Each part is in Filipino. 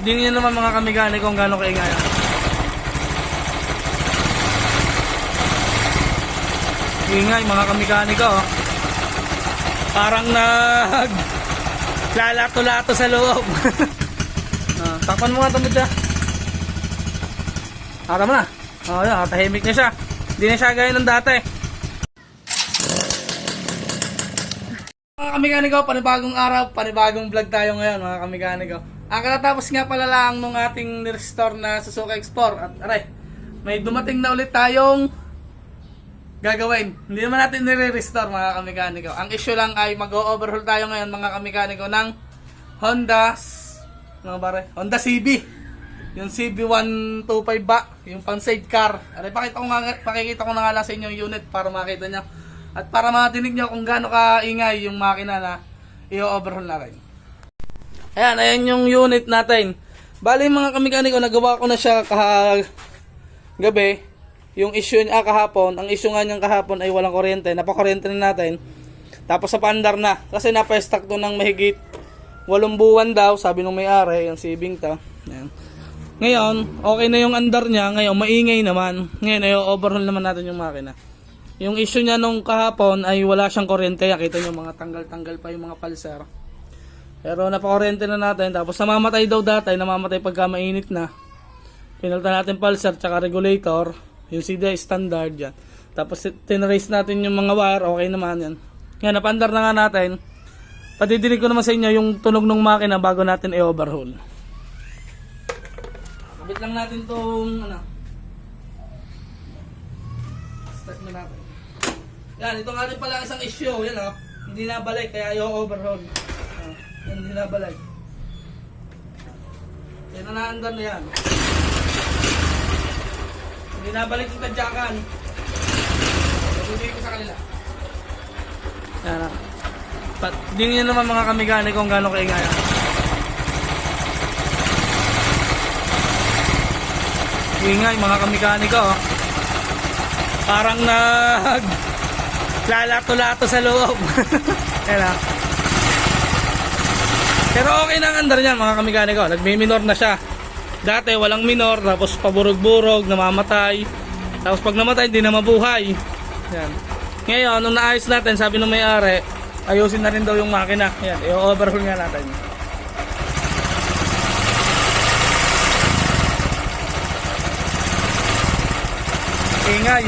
Hindi nyo naman mga kamigani kung gano'ng kaingay. Ingay mga kamigani ko. Parang lalato-lato sa loob. Takpan mo nga ito muna. Tara mo na. Yan, tahimik na siya. Hindi na siya gaya ng dati. Mga kamigani ko, panibagong araw, panibagong vlog tayo ngayon mga kamigani ko. Ang katatapos nga pala lang nung ating nirestore na Suzuki Export. At aray, may dumating na ulit tayong gagawin. Hindi naman natin nire-restore mga kamigani ko. Ang issue lang ay mag-overhaul tayo ngayon mga kamigani ko ng Honda CB. Yung CB125 ba? Yung pang sidecar. Aray, pakikita ko na nga lang sa inyo yung unit para makita nyo. At para matinig nyo kung gaano kaingay yung makina na i-overhaul na rin. Ayan yung unit natin. Bali mga kamigani ko, nagawa ko na siya gabi. Yung issue niya kahapon, ang issue nga niyang kahapon ay walang kuryente. Napakuryente na natin. Tapos sa paandar na. Kasi napa-stock to ng mahigit 8 buwan daw, sabi nung may-ari, yung sibing to. Ayan. Ngayon, okay na yung andar niya. Ngayon, maingay naman. Ngayon, i-overhaul naman natin yung makina. Yung issue niya nung kahapon ay wala siyang kuryente. Kita niyo mga tanggal-tanggal pa yung mga pulsar. Pero napakuryente na natin. Tapos namamatay daw dati, namamatay pagka mainit na. Pinalta natin pulsar tsaka regulator. Yung CD standard yan. Tapos tinrace natin yung mga wire, okay naman yan. Yan, napandar na nga natin. Patidinig ko naman sa inyo yung tunog ng makina bago natin i-overhaul. Kabit lang natin tong start na natin. Yan, ito nga rin pala isang issue. Yan o, hindi nabalik kaya i-overhaul. Yan, hindi nabalik. Yan na naandar na yan. Hindi nabalik yung tadyakan. Patuloy ko sa kanila. Yan na. Hindi nyo naman mga kamigani kung gano'ng kaingay. Ingay mga kamigani ko. Parang lalato-lato sa loob. Yan na. Pero okay na ang andar niyan mga kamigani ko. Nagmi-minor na siya. Dati walang minor, tapos paburog-burog, namamatay. Tapos pag namatay, hindi na mabuhay. Yan. Ngayon, nung naayos natin, sabi nung may-ari, ayusin na rin daw yung makina. Yan, i-overhaul nga natin. Ingay.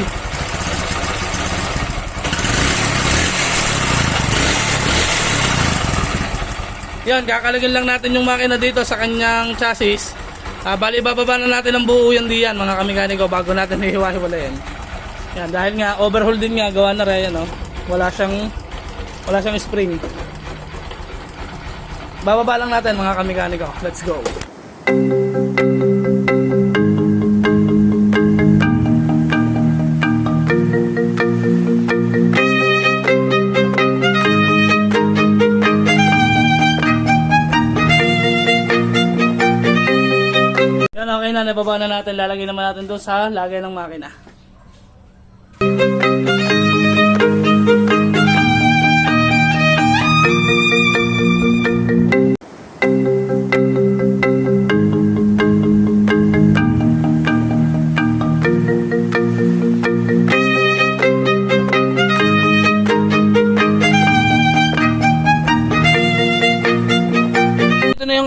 Yan, kakalagyan lang natin yung makina dito sa kanyang chassis. Bali, bababa na natin ang buo yan diyan mga kamigani ko bago natin hihiwa-hiwalayin. Yan, dahil nga overhaul din nga, gawa na rin, no? Wala siyang spring. Bababa lang natin mga kamigani ko. Let's go. Okay na, nababa na natin. Lalagay naman natin doon sa lagay ng makina.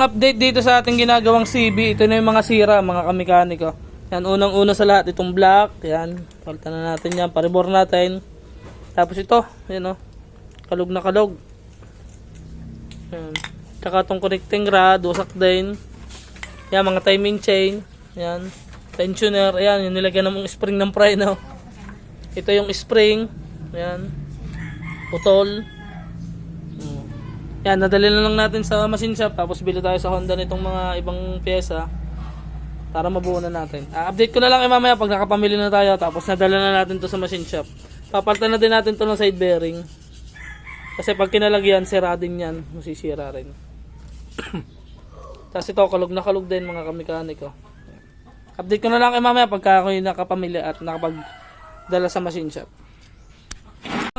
Update dito sa ating ginagawang CB. Ito na yung mga sira mga kamikaniko. Yan, unang-una sa lahat itong black. Yan, palitan na natin yan, paribor natin. Tapos ito, yan o, kalog na kalog. Yan. Tsaka itong connecting rod, wasak din. Yan, mga timing chain. Yan, tensioner. Yan, yung nilagyan ng spring ng preno. Ito yung spring. Yan, putol. Yan, nadali na lang natin sa machine shop. Tapos bili tayo sa Honda nitong mga ibang pyesa para mabuo na natin. Update ko na lang mamaya pag nakapamili na tayo. Tapos nadala na natin to sa machine shop. Papalitan na din natin to ng side bearing. Kasi pag kinalagyan, sira din yan. Masisira rin. Tapos ito, kalog na kalog din mga kamikaniko. Update ko na lang mamaya pagka ako yung nakapamili at nakapagdala sa machine shop.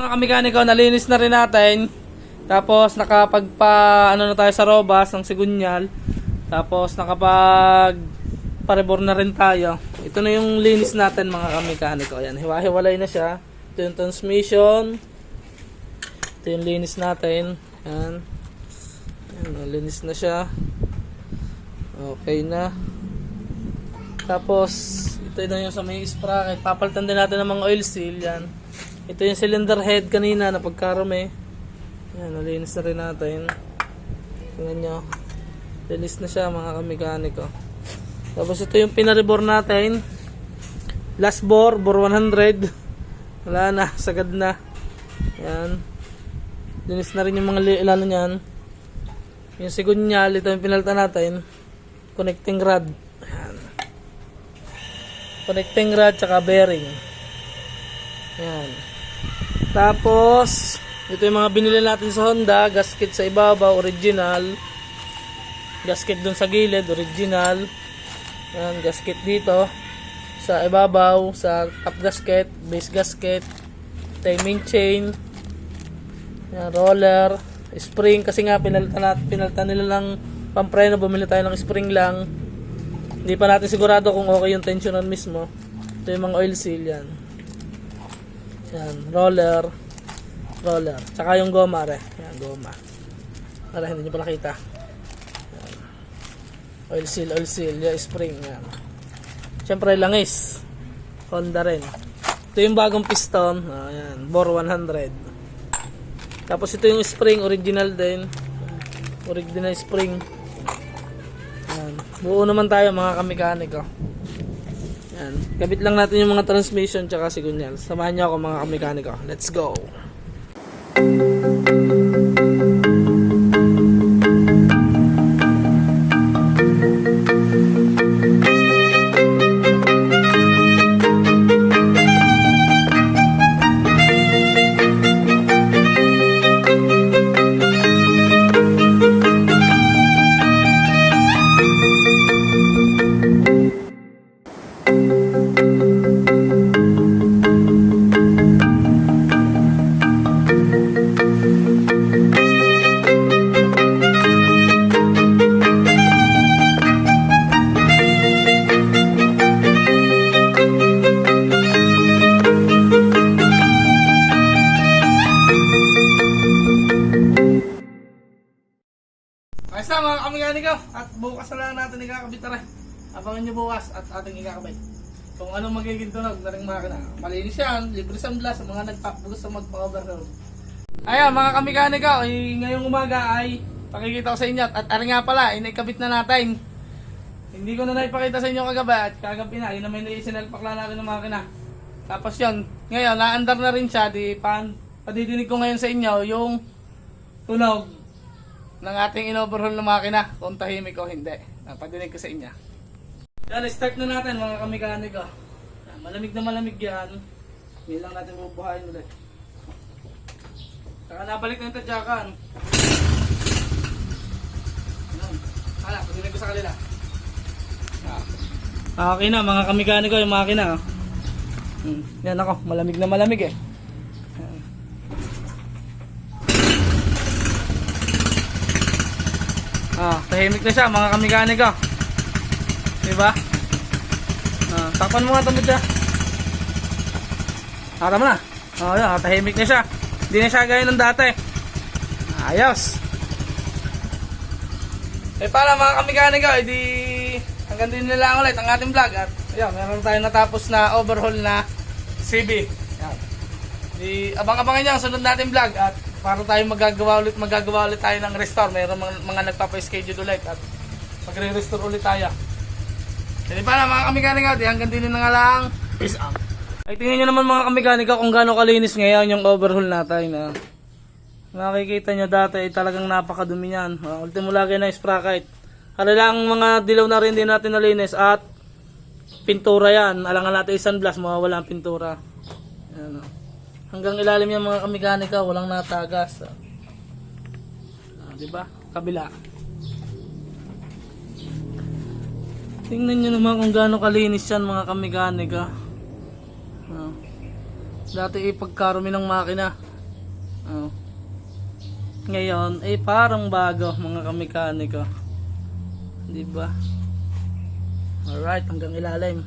Mga kamikaniko, nalinis na rin natin. Tapos nakapagpa ano na tayo sa robas ng sigunyal. Tapos nakapag parebor na rin tayo. Ito na yung linis natin mga kamekaniko. Ayan, hiwa-hiwalay na siya. Ito yung transmission. Ito yung linis natin. Ayan. Ayan, linis na siya. Okay na. Tapos ito na yung sa may sprocket. Papalitan din natin ng mga oil seal. Yan. Ito yung cylinder head kanina na pagkarami. Yan, nalinis na rin natin. Tingnan nyo. Linis na siya mga kamekaniko. Tapos ito yung pinarebor natin. Last bore, bore 100. Wala na, sagad na. Yan. Linis na rin yung mga ilalo niyan. Yung sigunyal, ito yung pinalitan natin. Connecting rod. Yan. Connecting rod tsaka bearing. Yan. Tapos ito yung mga binili natin sa Honda. Gasket sa ibabaw, original. Gasket dun sa gilid, original. Yan, gasket dito sa ibabaw, sa top gasket, base gasket, timing chain. Yan, roller, spring kasi nga pinalitan nila lang pampreno, bumili tayo ng spring lang. Hindi pa natin sigurado kung okay yung tensionan mismo. Ito yung mga oil seal yan. Yan, roller, tsaka yung goma re. Yan, goma. Para hindi nyo pala kita. Yan. Oil seal, yung spring. Yan. Siyempre langis. Honda rin. Ito yung bagong piston. Yan, bore 100. Tapos ito yung spring, original din. Original spring. Yan. Buo naman tayo mga kamekaniko. Yan. Kabit lang natin yung mga transmission tsaka sigunyal. Samahan niyo ako mga kamekaniko. Let's go! Ayos na mga kamekaniko, at bukas na lang natin ikakabit na rin. Abangan nyo bukas at ating ikakabit kung anong magiging tunog na ring makina. Malinis yan, libre sandblas sa mga gusto magpa-overhaul. Ayan mga kamekaniko, ngayong umaga ay pakikita ko sa inyo at ari nga pala, inaikabit na natin. Hindi ko na naipakita sa inyo kagabi at kagabi na, yun na may naisinalpakla natin ng makina. Tapos yun, ngayon naandar na rin siya, padidinig ko ngayon sa inyo yung tunog ng ating inoverhaul na makina, kung tahimik o hindi. Padinig ko sa inyo. Yan, start na natin mga kamekaniko. Malamig na malamig yan. Hindi lang natin bubuhayin ulit. Saka nabalik na yung tadyakan. Hala, padinig ko sa kanila. Okay na mga kamekaniko yung makina. Yan ako, malamig na malamig eh. Tahimik na siya mga kamekaniko. Diba? Takpan mo nga tamad siya. Tama na. Yan, tahimik na siya. Hindi na siya gaya ng dati. Ayos. Para mga kamekaniko, hanggang din na lang ulit ang ating vlog. At ayan, meron tayong natapos na overhaul na CB. Yan. Abang-abangan nyo ang sunod natin vlog. At para tayo magagawa ulit tayo ng restore. Mayroon mga nagpapa-schedule ulit at magre-restore ulit tayo. Jadi para mga kamekaniko, hanggang din na nga lang. Peace out. Ay tingnan nyo naman mga kamekaniko kung gaano kalinis ngayon yung overhaul natin. Nakikita nyo dati talagang napakadumi yan. Ultimo lagi na sprocket. Lang mga dilaw na rin din natin nalinis at pintura yan. Alangan natin sunblast, mawawala ang pintura. Ayan, hanggang ilalim yan mga kamekaniko, walang natagas. Diba? Kabila. Tingnan nyo naman kung gaano kalinis yan mga kamekaniko. Dati pagkarumi ng makina. Ngayon parang bago mga kamekaniko. Diba? Alright, hanggang ilalim.